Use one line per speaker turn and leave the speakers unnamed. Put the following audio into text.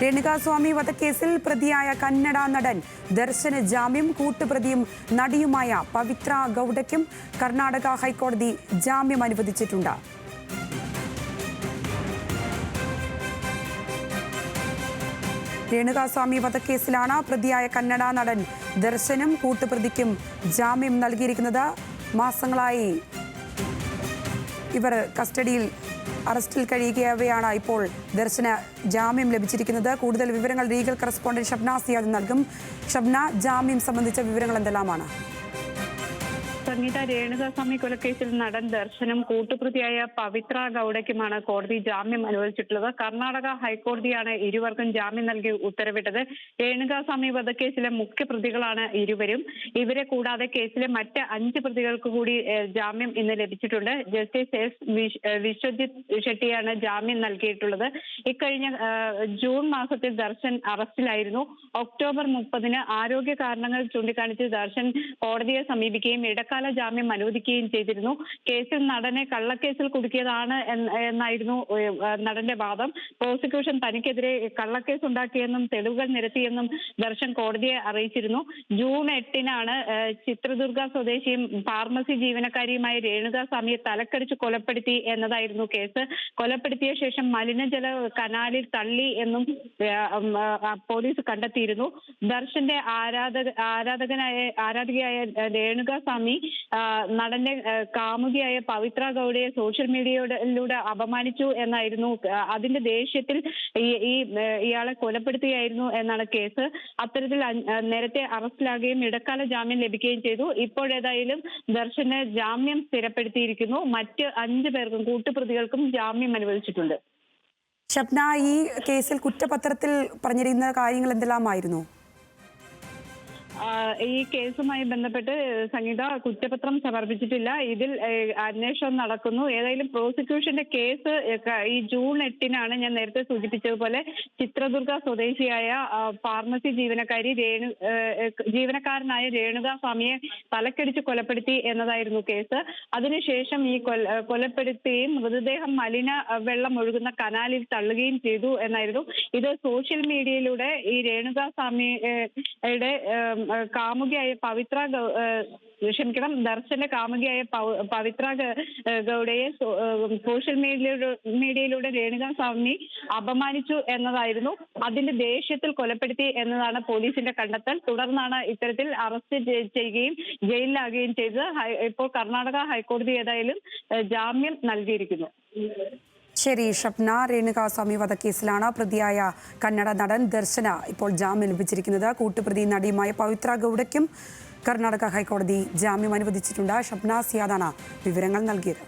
രേണുകാസ്വാമി വധക്കേസിൽ പ്രതിയായ കന്നഡ നടൻ ദർശന് ജാമ്യം. കൂട്ടുപ്രതിയും നടിയുമായ പവിത്ര ഗൌഡയ്ക്കും കർണാടക ഹൈക്കോടതി ജാമ്യം അനുവദിച്ചിട്ടുണ്ട്. രേണുകാസ്വാമി വധക്കേസിലാണ് പ്രതിയായ കന്നഡ നടൻ ദർശനും കൂട്ടുപ്രതിക്കും ജാമ്യം നൽകിയിരിക്കുന്നത്. മാസങ്ങളായി ഇവർ കസ്റ്റഡിയിൽ അറസ്റ്റിൽ കഴിയുകയാവെയാണ് ഇപ്പോൾ ദർശന് ജാമ്യം ലഭിച്ചിരിക്കുന്നത്. കൂടുതൽ വിവരങ്ങൾ ലീഗൽ കറസ്പോണ്ടന്റ് ഷബ്ന സിയാദ് നൽകും. ഷബ്ന, ജാമ്യം സംബന്ധിച്ച വിവരങ്ങൾ എന്തെല്ലാമാണ്?
സംഗീത, രേണുകാസ്വാമി കൊലക്കേസിൽ നടൻ ദർശനും കൂട്ടുപ്രതിയായ പവിത്ര ഗൌഡയ്ക്കുമാണ് കോടതി ജാമ്യം അനുവദിച്ചിട്ടുള്ളത്. കർണാടക ഹൈക്കോടതിയാണ് ഇരുവർക്കും ജാമ്യം നൽകി ഉത്തരവിട്ടത്. രേണുകാസ്വാമി വധക്കേസിലെ മുഖ്യപ്രതികളാണ് ഇരുവരും. ഇവരെ കൂടാതെ കേസിലെ മറ്റ് 5 പ്രതികൾക്ക് കൂടി ജാമ്യം ഇന്ന് ലഭിച്ചിട്ടുണ്ട്. ജസ്റ്റിസ് എസ് വിശ്വജിത്ത് ഷെട്ടിയാണ് ജാമ്യം നൽകിയിട്ടുള്ളത്. ഇക്കഴിഞ്ഞ ജൂൺ മാസത്തിൽ ദർശൻ അറസ്റ്റിലായിരുന്നു. ഒക്ടോബർ 30-ന് ആരോഗ്യ കാരണങ്ങൾ ചൂണ്ടിക്കാണിച്ച് ദർശൻ കോടതിയെ സമീപിക്കുകയും ഇടക്കാല ജാമ്യം അനുവദിക്കുകയും ചെയ്തിരുന്നു. കേസിൽ നടനെ കള്ളക്കേസിൽ കുടുക്കിയതാണ് എന്നായിരുന്നു നടന്റെ വാദം. പ്രോസിക്യൂഷൻ തനിക്കെതിരെ കള്ളക്കേസ് ഉണ്ടാക്കിയെന്നും തെളിവുകൾ നിരത്തിയെന്നും ദർശൻ കോടതിയെ അറിയിച്ചിരുന്നു. ജൂൺ 8-നാണ് ചിത്രദുർഗ സ്വദേശിയും ഫാർമസി ജീവനക്കാരിയുമായ രേണുകാസ്വാമിയെ തലക്കടിച്ച് കൊലപ്പെടുത്തി എന്നതായിരുന്നു കേസ്. കൊലപ്പെടുത്തിയ ശേഷം മലിനജല കനാലിൽ തള്ളി എന്നും പോലീസ് കണ്ടെത്തിയിരുന്നു. ദർശന്റെ ആരാധികയായ രേണുകാസ്വാമി നടന്റെ കാമുകിയായ പവിത്ര ഗൌഡയെ സോഷ്യൽ മീഡിയയിലൂടെ അപമാനിച്ചു എന്നായിരുന്നു. അതിന്റെ ദേഷ്യത്തിൽ ഇയാളെ കൊലപ്പെടുത്തുകയായിരുന്നു എന്നാണ് കേസ്. അത്തരത്തിൽ നേരത്തെ അറസ്റ്റിലാകുകയും ഇടക്കാല ജാമ്യം ലഭിക്കുകയും ചെയ്തു. ഇപ്പോഴേതായാലും ദർശന് ജാമ്യം സ്ഥിരപ്പെടുത്തിയിരിക്കുന്നു. മറ്റ് 5 പേർക്കും കൂട്ടുപ്രതികൾക്കും ജാമ്യം അനുവദിച്ചിട്ടുണ്ട്.
ഷബ്ന, ഈ കേസിൽ കുറ്റപത്രത്തിൽ പറഞ്ഞിരുന്ന കാര്യങ്ങൾ എന്തെല്ലാമായിരുന്നു?
ഈ കേസുമായി ബന്ധപ്പെട്ട് സംഗീത കുറ്റപത്രം സമർപ്പിച്ചിട്ടില്ല. ഇതിൽ അന്വേഷണം നടക്കുന്നു. ഏതായാലും പ്രോസിക്യൂഷന്റെ കേസ് ഈ ജൂൺ 8-നാണ് ഞാൻ നേരത്തെ സൂചിപ്പിച്ചതുപോലെ ചിത്രദുർഗ സ്വദേശിയായ ഫാർമസി ജീവനക്കാരനായ രേണുകാസ്വാമിയെ തലക്കടിച്ച് കൊലപ്പെടുത്തി എന്നതായിരുന്നു കേസ്. അതിനുശേഷം ഈ കൊലപ്പെടുത്തുകയും മൃതദേഹം മലിന വെള്ളം ഒഴുകുന്ന കനാലിൽ തള്ളുകയും ചെയ്തു എന്നായിരുന്നു. ഇത് സോഷ്യൽ മീഡിയയിലൂടെ ഈ രേണുകാസ്വാമിയുടെ കാമുകിയായ ദർശന്റെ കാമുകിയായ പവിത്ര ഗൌഡയെ സോഷ്യൽ മീഡിയയിലൂടെ രേണുകാസ്വാമി അപമാനിച്ചു എന്നതായിരുന്നു. അതിന്റെ ദേഷ്യത്തിൽ കൊലപ്പെടുത്തി എന്നതാണ് പോലീസിന്റെ കണ്ടെത്തൽ. തുടർന്നാണ് ഇത്തരത്തിൽ അറസ്റ്റ് ചെയ്യുകയും ജയിലിലാകുകയും ചെയ്തത്. ഇപ്പോൾ കർണാടക ഹൈക്കോടതി ഏതായാലും ജാമ്യം നൽകിയിരിക്കുന്നു.
ശരി ഷബ്ന, രേണുകാസ്വാമി വധക്കേസിലാണ് പ്രതിയായ കന്നഡ നടൻ ദർശന് ഇപ്പോൾ ജാമ്യം ലഭിച്ചിരിക്കുന്നത്. കൂട്ടുപ്രതി നടിയുമായ പവിത്ര ഗൌഡയ്ക്കും കർണാടക ഹൈക്കോടതി ജാമ്യം അനുവദിച്ചിട്ടുണ്ട്. ഷബ്ന സിയാദാണ് വിവരങ്ങൾ നൽകിയത്.